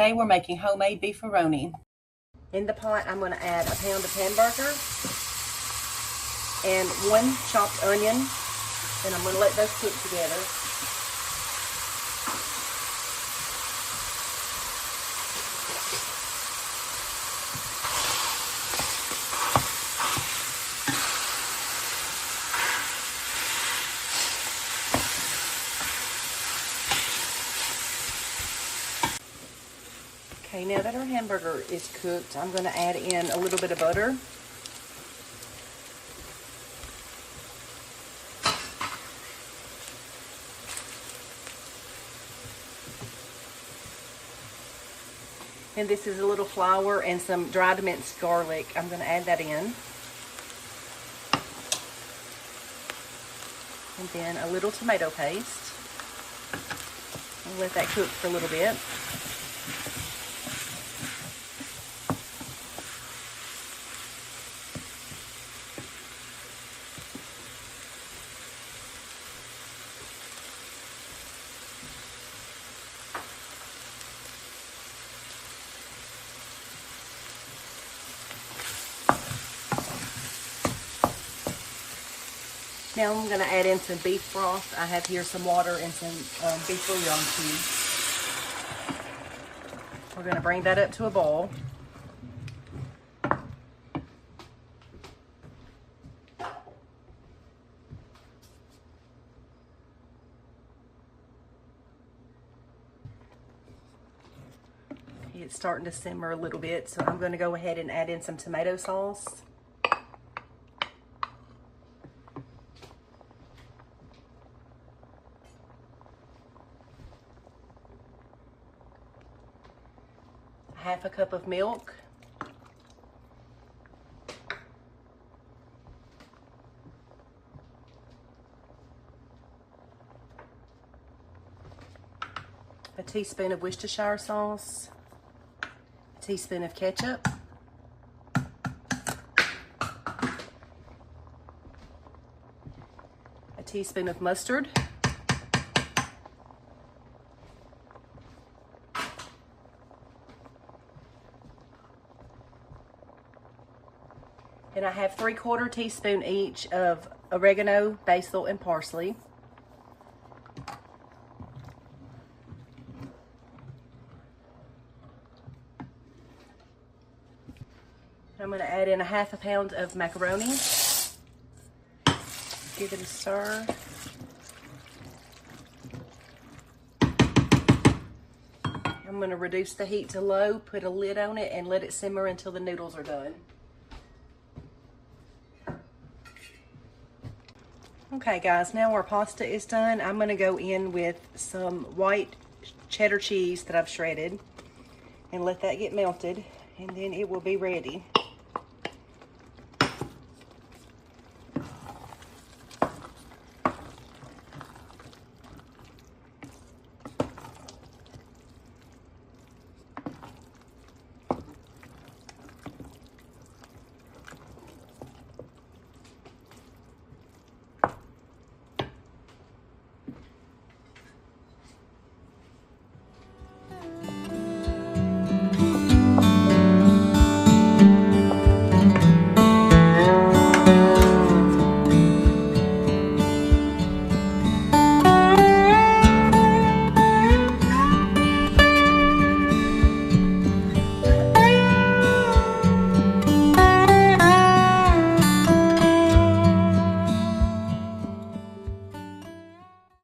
Today we're making homemade beefaroni. In the pot, I'm going to add a pound of hamburger and 1 chopped onion, and I'm going to let those cook together. Okay, now that our hamburger is cooked, I'm going to add in a little bit of butter. And this is a little flour and some dried minced garlic. I'm going to add that in. And then a little tomato paste. I'll let that cook for a little bit. Now I'm going to add in some beef broth. I have here some water and some beef bouillon cubes. We're going to bring that up to a boil. It's starting to simmer a little bit, so I'm going to go ahead and add in some tomato sauce. Half a cup of milk, a teaspoon of Worcestershire sauce, a teaspoon of ketchup, a teaspoon of mustard, and I have 3/4 teaspoon each of oregano, basil, and parsley. I'm going to add in a half a pound of macaroni. Give it a stir. I'm going to reduce the heat to low, put a lid on it, and let it simmer until the noodles are done. Okay guys, now our pasta is done. I'm going to go in with some white cheddar cheese that I've shredded and let that get melted, and then it will be ready.